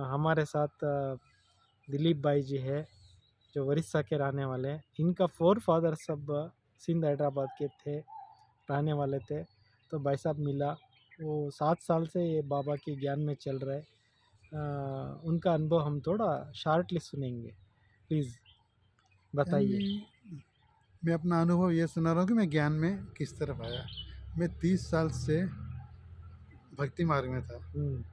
हमारे साथ दिलीप भाई जी है जो उड़ीसा के रहने वाले हैं। इनका फोर फादर सब सिंध हैदराबाद के थे, रहने वाले थे। तो भाई साहब मिला, वो 7 साल से ये बाबा के ज्ञान में चल रहे। उनका अनुभव हम थोड़ा शार्टली सुनेंगे, प्लीज़ बताइए। यानी मैं अपना अनुभव ये सुना रहा हूँ कि मैं ज्ञान में किस तरफ आया। मैं 30 साल से भक्ति मार्ग में था। हम्म,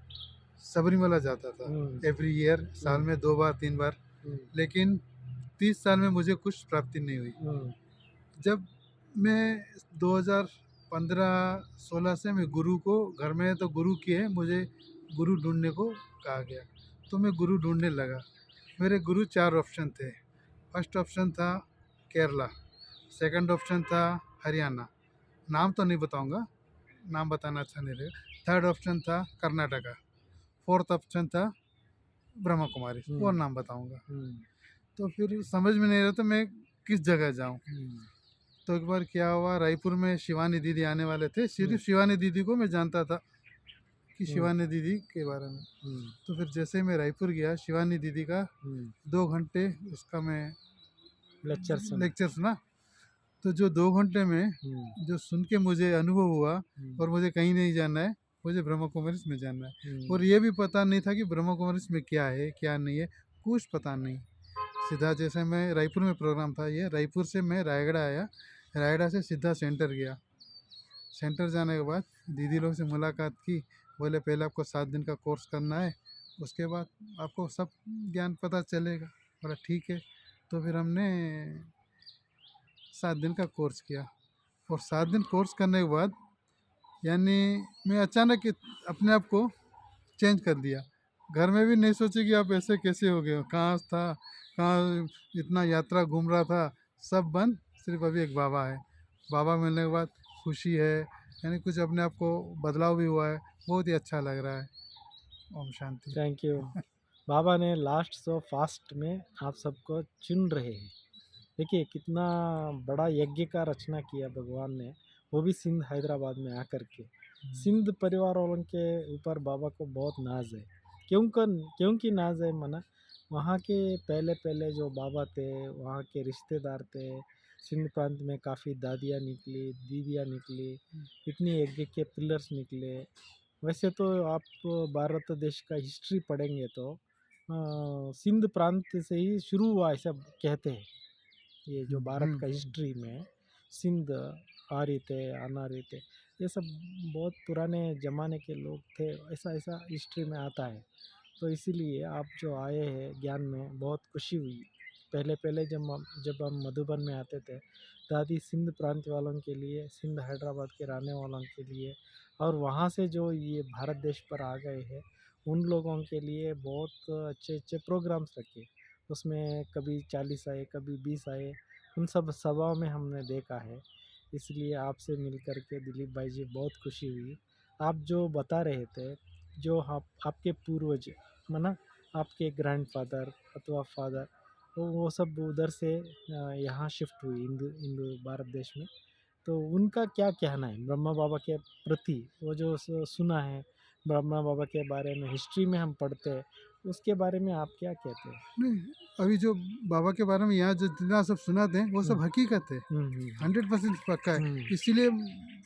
सबरीमला जाता था हम्म, एवरी ईयर, साल में 2 बार 3 बार। हम्म, लेकिन 30 साल में मुझे कुछ प्राप्ति नहीं हुई। हम्म, जब मैं 2015-16 से मैं गुरु को घर में तो गुरु किए, मुझे गुरु ढूंढने को कहा गया, तो मैं गुरु ढूंढने लगा। मेरे गुरु 4 ऑप्शन थे। फर्स्ट ऑप्शन था केरला, सेकंड ऑप्शन था हरियाणा, नाम तो नहीं बताऊंगा, नाम बताना अच्छा नहीं रहेगा। थर्ड ऑप्शन था कर्नाटका, फोर्थ ऑप्शन था ब्रह्मा कुमारी, और हम्म, नाम बताऊंगा। हम्म, तो फिर समझ में नहीं रहा तो मैं किस जगह जाऊं। हम्म, तो एक बार क्या हुआ, रायपुर में शिवानी दीदी आने वाले थे। हम्म, सिर्फ शिवानी दीदी को मैं जानता था कि हम्म, शिवानी दीदी के बारे में। हम्म, तो फिर जैसे ही मैं रायपुर गया, शिवानी दीदी का 2 घंटे उसका मैं लेक्चर सुना। लेक्चर सुना। तो जो 2 घंटे में हम्म, जो सुन के मुझे अनुभव हुआ, हम्म, और मुझे कहीं नहीं जाना है, मुझे ब्रह्मा कुमारीज में जाना है। हम्म, और ये भी पता नहीं था कि ब्रह्मा कुमारीज में क्या है क्या नहीं है, कुछ पता नहीं। सीधा जैसे मैं रायपुर में प्रोग्राम था, ये रायपुर से मैं रायगढ़ आया, रायगढ़ से सीधा सेंटर गया। सेंटर जाने के बाद दीदी लोग से मुलाकात की। बोले पहले आपको 7 दिन का कोर्स करना है, उसके बाद आपको सब ज्ञान पता चलेगा। बोला ठीक है। तो फिर हमने 7 दिन का कोर्स किया, और 7 दिन कोर्स करने के बाद यानी मैं अचानक अपने आप को चेंज कर दिया। घर में भी नहीं सोचे कि आप ऐसे कैसे हो गए हो, कहाँ था, कहाँ इतना यात्रा घूम रहा था, सब बंद। सिर्फ अभी एक बाबा है। बाबा मिलने के बाद खुशी है, यानी कुछ अपने आप को बदलाव भी हुआ है। बहुत ही अच्छा लग रहा है। ओम शांति। Thank you. बाबा ने लास्ट सो फास्ट में आप सबको चुन रहे हैं। देखिए कितना बड़ा यज्ञ का रचना किया भगवान ने, वो भी सिंध हैदराबाद में आकर के। सिंध परिवार वालों के ऊपर बाबा को बहुत नाज है। क्योंकि नाज है मना, वहाँ के पहले पहले जो बाबा थे, वहाँ के रिश्तेदार थे। सिंध प्रांत में काफ़ी दादियाँ निकली, दीदियाँ निकली, इतने यज्ञ के पिलर्स निकले। वैसे तो आप भारत देश का हिस्ट्री पढ़ेंगे तो सिंध प्रांत से ही शुरू हुआ ऐसा कहते हैं। ये जो भारत का हिस्ट्री में सिंध आ रहे थे, आना रहे थे, ये सब बहुत पुराने ज़माने के लोग थे, ऐसा ऐसा हिस्ट्री में आता है। तो इसीलिए आप जो आए हैं ज्ञान में बहुत खुशी हुई। पहले पहले जब हम मधुबन में आते थे, दादी सिंध प्रांत वालों के लिए, सिंध हैदराबाद के रहने वालों के लिए, और वहाँ से जो ये भारत देश पर आ गए हैं उन लोगों के लिए बहुत अच्छे अच्छे प्रोग्राम्स रखे। उसमें कभी 40 आए, कभी 20 आए, उन सब सभाओं में हमने देखा है। इसलिए आपसे मिल कर के दिलीप भाई जी बहुत खुशी हुई। आप जो बता रहे थे, जो आप आपके पूर्वज माना, आपके ग्रैंडफादर अथवा फादर, वो सब उधर से यहाँ शिफ्ट हुई हिंदू हिंदू भारत देश में। तो उनका क्या कहना है ब्रह्मा बाबा के प्रति? वो जो सुना है ब्रह्मा बाबा के बारे में, हिस्ट्री में हम पढ़ते हैं, उसके बारे में आप क्या कहते हैं? नहीं, अभी जो बाबा के बारे में यहाँ जो जितना सब सुनाते हैं वो हुँ, सब हकीकत है। हुँ, हुँ, 100% पक्का है। हुँ, इसीलिए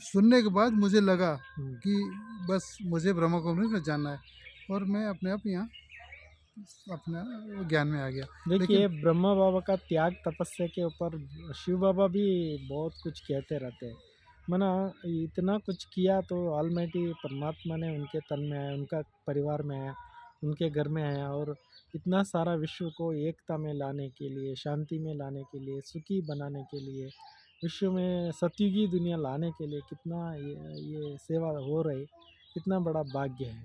सुनने के बाद मुझे लगा हुँ। कि बस मुझे ब्रह्मा कुमारी में जाना है, और मैं अपने आप यहाँ अपना ज्ञान में आ गया। लेकिन देखिए ब्रह्मा बाबा का त्याग तपस्या के ऊपर शिव बाबा भी बहुत कुछ कहते रहते हैं। मना इतना कुछ किया तो ऑलमाइटी परमात्मा ने उनके तन में आया, उनका परिवार में आया, उनके घर में आया, और इतना सारा विश्व को एकता में लाने के लिए, शांति में लाने के लिए, सुखी बनाने के लिए, विश्व में सतयुगी दुनिया लाने के लिए कितना ये सेवा हो रही, कितना बड़ा भाग्य है।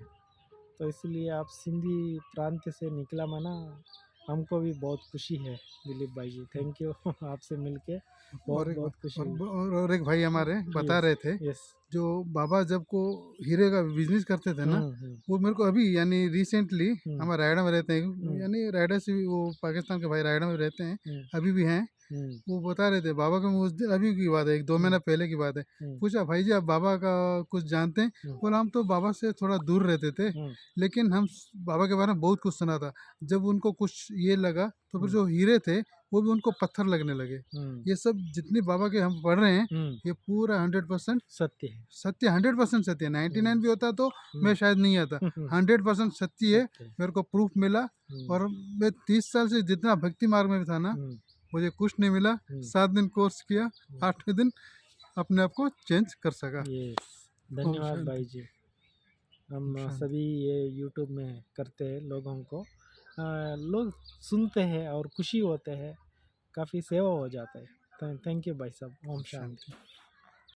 तो इसलिए आप सिंधी प्रांत से निकला माना, हमको भी बहुत खुशी है दिलीप भाई जी। थैंक यू आपसे मिलके बहुत और एक बहुत खुशी हुई। और एक भाई हमारे बता यस, रहे थे यस। जो बाबा जब को हीरे का बिजनेस करते थे ना, वो मेरे को अभी यानी रिसेंटली हम रायडा में रहते हैं, यानी रायडा से भी वो पाकिस्तान के भाई रायडा में रहते हैं, अभी भी हैं। वो बता रहे थे बाबा को, मैं उस दिन अभी की बात है, 1-2 महीना पहले की बात है, पूछा भाई जी आप बाबा का कुछ जानते हैं? बोला हम तो बाबा से थोड़ा दूर रहते थे, लेकिन हम बाबा के बारे में बहुत कुछ सुना था। जब उनको कुछ ये लगा तो फिर जो हीरे थे वो भी उनको पत्थर लगने लगे। ये सब जितनी बाबा के हम पढ़ रहे हैं ये पूरा 100% सत्य है। सत्य, 100% सत्य है। 99 भी होता तो मैं शायद नहीं आता। 100% सत्य है। सत्य है। मेरे को प्रूफ मिला, और मैं 30 साल से जितना भक्ति मार्ग में था ना, मुझे कुछ नहीं मिला। 7 दिन कोर्स किया, 8वें दिन अपने आप को चेंज कर सका। यस, ओम धन्यवाद शांति। भाई जी। हम शांति। सभी ये यूट्यूब में करते हैं, लोगों को लोग सुनते हैं और खुशी होते हैं, काफ़ी सेवा हो जाता है। थैंक यू भाई साहब। ओम शांति। शांति।